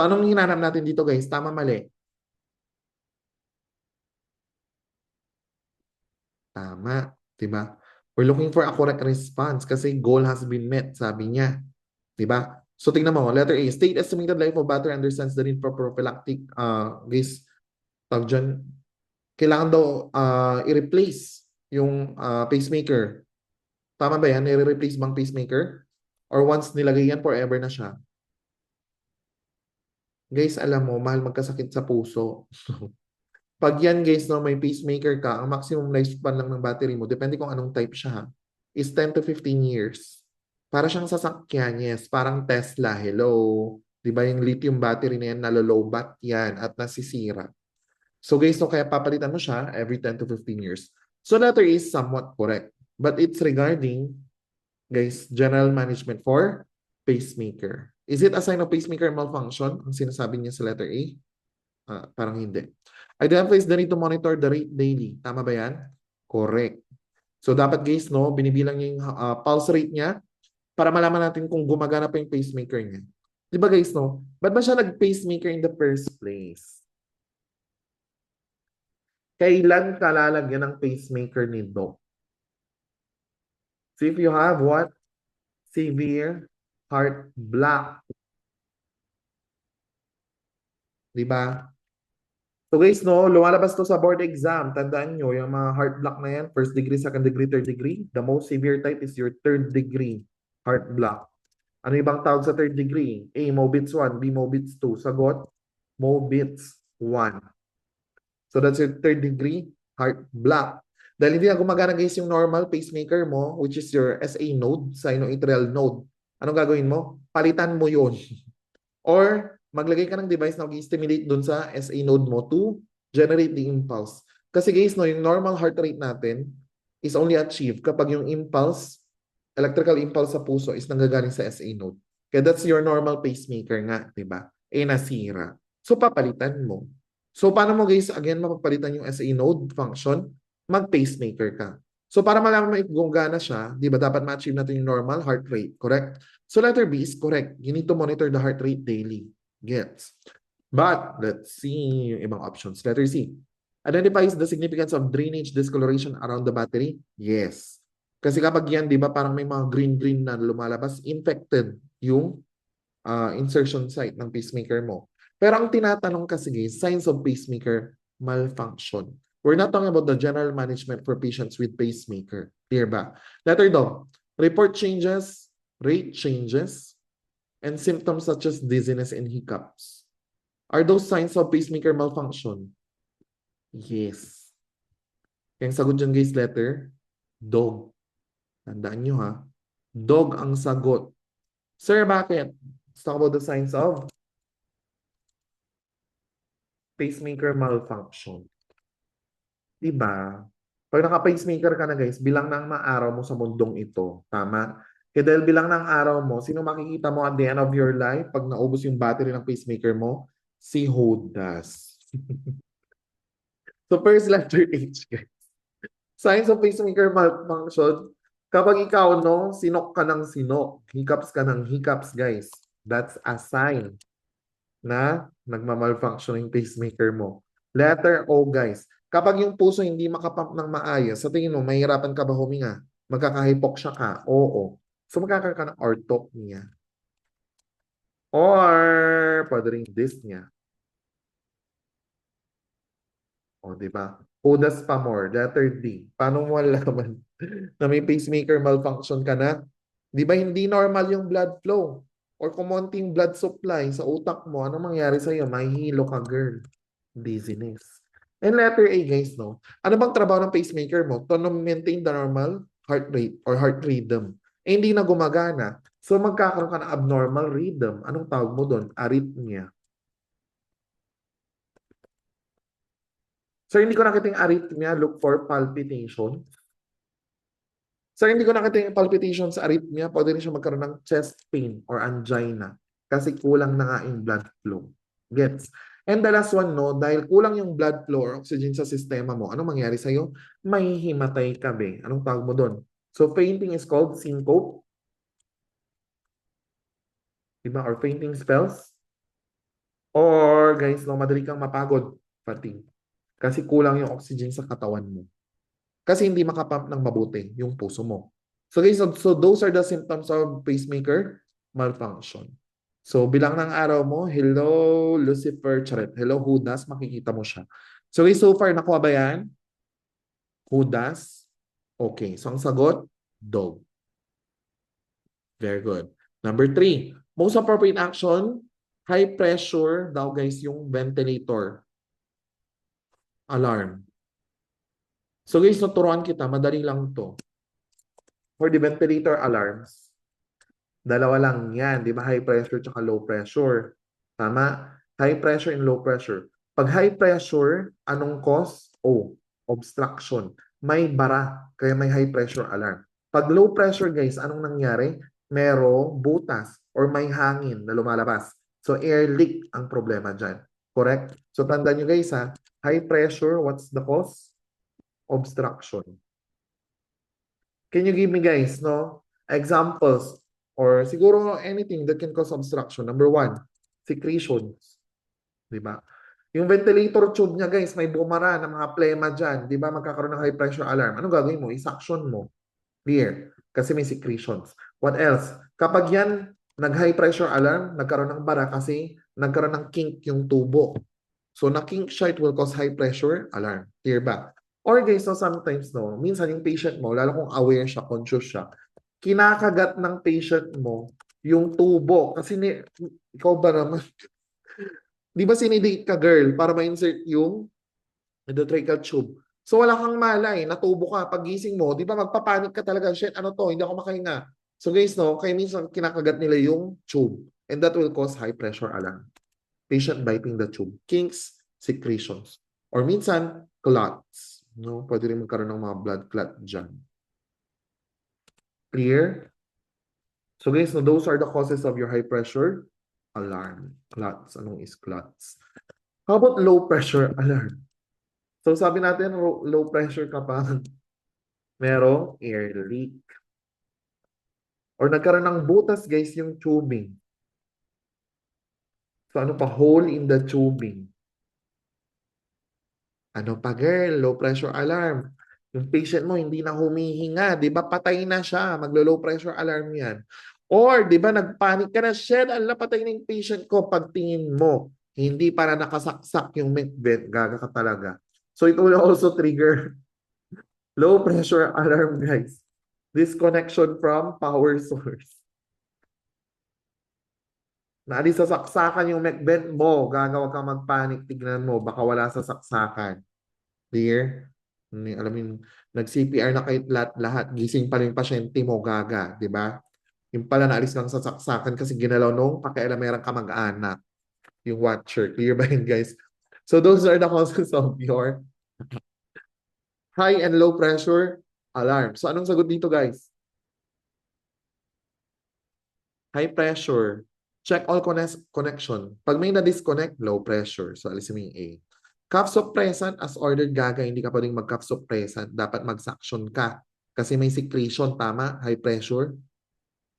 So, anong hinanap natin dito, guys? Tama, mali? Tama. Diba? We're looking for a correct response kasi goal has been met, sabi niya. Diba? So, tingnan mo. Letter A, state estimated life of battery understands the need for prophylactic, guys, tawag dyan, kailangan daw i-replace yung pacemaker. Tama ba yan? I-replace bang pacemaker? Or once nilagay yan, forever na siya? Guys, alam mo, mahal magkasakit sa puso. Pag yan, guys, no, may pacemaker ka, ang maximum lifespan lang ng battery mo, depende kung anong type siya, ha, is 10 to 15 years. Para siyang sasakyan, yes. Parang Tesla, hello. Di ba yung lithium battery na yan, nalolobat yan at nasisira. So guys, no, kaya papalitan mo siya every 10 to 15 years. So letter is somewhat correct. But it's regarding, guys, general management for pacemaker. Is it a sign of pacemaker malfunction? Ang sinasabi niya sa letter A? Parang hindi. Identifies the need to monitor the rate daily. Tama ba yan? Correct. So dapat guys, no, binibilang niya yung pulse rate niya para malaman natin kung gumagana pa yung pacemaker niya. Di ba guys, no? Ba't ba siya nag-pacemaker in the first place? Kailan ka lalagyan ng pacemaker ni Doc? So if you have what? Severe heart block. Di ba? So guys, no, lumalabas to sa board exam. Tandaan nyo, yung mga heart block na yan, first degree, second degree, third degree. The most severe type is your third degree heart block. Ano ibang tawag sa third degree? A, Mobitz 1, B, Mobitz 2. Sagot, Mobitz 1. So that's your third degree heart block. Dahil hindi na gumagana guys yung normal pacemaker mo, which is your SA node, sinoatrial node. Anong gagawin mo? Palitan mo yun. Or maglagay ka ng device na mag-stimulate dun sa SA node mo to generate the impulse. Kasi guys, no, yung normal heart rate natin is only achieved kapag yung impulse, electrical impulse sa puso is nanggagaling sa SA node. Kaya that's your normal pacemaker nga, di ba? Eh, nasira. So, papalitan mo. So, paano mo guys, again, mapapalitan yung SA node function? Mag-pacemaker ka. So, para malaman mo kung gana siya, di ba, dapat ma-achieve natin yung normal heart rate, correct? So, letter B is correct. You need to monitor the heart rate daily. Gets. But, let's see yung ibang options. Letter C. Identifies the significance of drainage discoloration around the battery? Yes. Kasi kapag yan, di ba, parang may mga green-green na lumalabas, infected yung insertion site ng pacemaker mo. Pero ang tinatanong kasi guys, signs of pacemaker malfunction. We're not talking about the general management for patients with pacemaker. Clear ba? Letter D. Report changes, rate changes, and symptoms such as dizziness and hiccups. Are those signs of pacemaker malfunction? Yes. Kaya sagot dyan guys, letter dog. Tandaan nyo ha. Dog ang sagot. Sir, bakit? Let's talk about the signs of pacemaker malfunction. Diba? Pag naka-pacemaker ka na guys, bilang ng mga araw mo sa mundong ito. Tama? Kaya dahil bilang ng araw mo, sino makikita mo at the end of your life pag naubos yung battery ng pacemaker mo? Si Hodas. So first letter H guys. Signs of pacemaker malfunction. Kapag ikaw, no, sinok ka ng sinok, hiccups ka ng hiccups, guys. That's a sign na nagmamalfunction yung pacemaker mo. Letter O, guys. Kapag yung puso hindi makapump ng maayos, sa tingin mo, mahirapan ka ba huminga? Magkakahypoxia ka? Oo. So, magkakaroon ka ng orthopnea. Or, pwede rin dyspnea. O, di ba? Odas pa more. Letter D. Paano mo malaman na may pacemaker malfunction ka na? Di ba hindi normal yung blood flow? Or kumonting blood supply sa utak mo, ano mangyari sa'yo? Mahihilo ka, girl. Dizziness. And letter A, guys, no? Ano bang trabaho ng pacemaker mo? To maintain the normal heart rate or heart rhythm. Eh, hindi na gumagana. So, magkakaroon ka ng abnormal rhythm. Anong tawag mo doon? Arrhythmia. So, hindi ko nakita yung arrhythmia. Look for palpitation. So, hindi ko nakita yung palpitation sa arrhythmia. Pwede rin siya magkaroon ng chest pain or angina. Kasi kulang na nga yung blood flow. Gets? And the last one, no, dahil kulang yung blood flow or oxygen sa sistema mo, anong mangyari sa'yo? Mahihimatay ka, be. Anong tawag mo doon? So, fainting is called syncope. Diba? Or fainting spells. Or guys, no, madali kang mapagod, fatigue. Kasi kulang yung oxygen sa katawan mo. Kasi hindi makapump ng mabuti yung puso mo. So guys, so those are the symptoms of pacemaker malfunction. So bilang ng araw mo, hello Lucifer, charet. Hello Judas, makikita mo siya. So guys, so far nakuha ba yan? Judas? Okay, so ang sagot, dog. Very good. Number 3, most appropriate action, high pressure daw guys yung ventilator. Alarm. So guys, tuturuan kita, madali lang to. For the ventilator alarms, dalawa lang yan, di ba? High pressure tsaka low pressure. Tama? High pressure and low pressure. Pag high pressure, anong cause? Oh, obstruction. May bara, kaya may high pressure alarm. Pag low pressure, guys, anong nangyari? Merong butas or may hangin na lumalabas. So, air leak ang problema dyan. Correct? So, tandaan nyo guys ha, high pressure, what's the cause? Obstruction. Can you give me guys, no? Examples or siguro anything that can cause obstruction. Number 1, secretions. Di ba? Yung ventilator tube niya guys, may bumara ng mga plema dyan. Di ba? Magkakaroon ng high pressure alarm. Anong gagawin mo? I-suction mo. Clear. Kasi may secretions. What else? Kapag yan, nag-high pressure alarm, nagkaroon ng bara kasi nagkaroon ng kink yung tubo. So, na-kink siya, it will cause high pressure alarm. Clear ba? Or guys, so sometimes, no, minsan yung patient mo, lalo kung aware siya, conscious siya, kinakagat ng patient mo yung tubo. Kasi ikaw ba naman, di ba sinidate ka girl para ma-insert yung endotracheal tube? So wala kang malay, natubo ka, pagising mo, di ba magpapanik ka talaga, shit, ano to, hindi ako makahinga. So guys, no, kaya minsan kinakagat nila yung tube and that will cause high pressure alarm. Patient biting the tube, kinks, secretions, or minsan, clots. No? Pwede rin magkaroon ng mga blood clot dyan. Clear? So guys, no, those are the causes of your high pressure alarm. Clots. Anong is clots? How about low pressure alarm? So sabi natin, low pressure kapag merong air leak. Or nagkaroon ng butas guys yung tubing. So ano pa? Hole in the tubing. Ano pa girl? Low pressure alarm. Yung patient mo hindi na humihinga, 'di ba? Patay na siya, maglo-low pressure alarm 'yan. Or 'di ba nagpanic ka na, shit, ala patay na yung patient ko, pagtingin mo, hindi para nakasaksak yung med vent, gaga ka talaga. So it will also trigger low pressure alarm, guys. Disconnection from power source. Naalis sa saksakan yung med vent mo, gagawa ka magpanic, tignan mo, baka wala sa saksakan. Dear, alam mo, nag-CPR na kayo lahat, gising pa rin yung pasyente mo, gaga, di ba? Yung pala naalis lang sa saksakan kasi ginalaw nung pakialamerang kamag-anak, yung watcher. Clear ba yun, guys? So those are the causes of your high and low pressure alarm. So anong sagot dito, guys? High pressure. Check all connection. Pag may na-disconnect, low pressure. So alisin mo yung A. Cough suppressant as ordered, gaga, hindi ka pwedeng mag-cough suppressant. Dapat mag-suction ka. Kasi may secretion, tama? High pressure.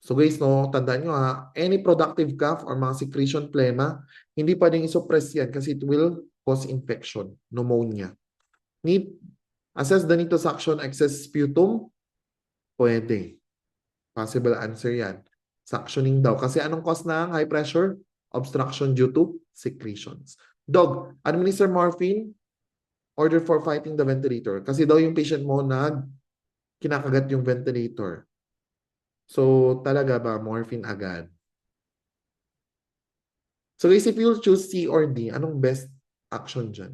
So guys, no, tandaan nyo ha, any productive cough or mga secretion plema, hindi pwedeng isuppress yan kasi it will cause infection, pneumonia. Need, assess the need to suction excess sputum? Pwede. Possible answer yan. Suctioning daw. Kasi anong cause ng high pressure? Obstruction due to secretions. Dog, administer morphine, order for fighting the ventilator. Kasi daw yung patient mo kinakagat yung ventilator. So, talaga ba, morphine agad? So guys, if you'll choose C or D, anong best action dyan?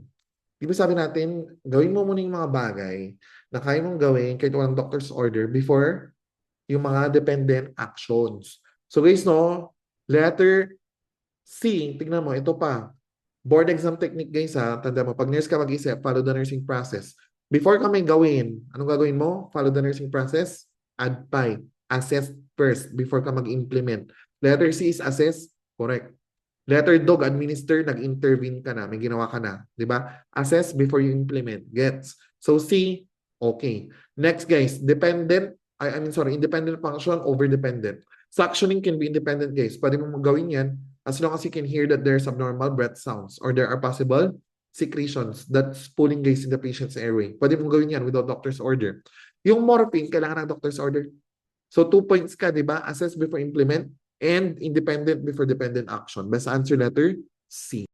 Di ba sabi natin, gawin mo muna yung mga bagay na kaya mong gawin kahit walang doctor's order before yung mga dependent actions. So guys, no, letter C, tingnan mo, ito pa. Board exam technique guys ha, tanda mo, pag nurse ka mag-isip, follow the nursing process. Before ka may gawin, anong gagawin mo? Follow the nursing process, add PI, assess first before ka mag-implement. Letter C is assess, correct. Letter dog, administer, nag-intervene ka na, may ginawa ka na, di ba? Assess before you implement, gets. So C, okay. Next guys, independent function over dependent. Suctioning can be independent guys. Pwede mo gawin yan as long as you can hear that there's abnormal breath sounds or there are possible secretions that's pulling guys in the patient's airway. Pwede mong gawin yan without doctor's order. Yung morphine, kailangan ng doctor's order. So 2 points ka, di ba? Assess before implement and independent before dependent action. Best answer letter C.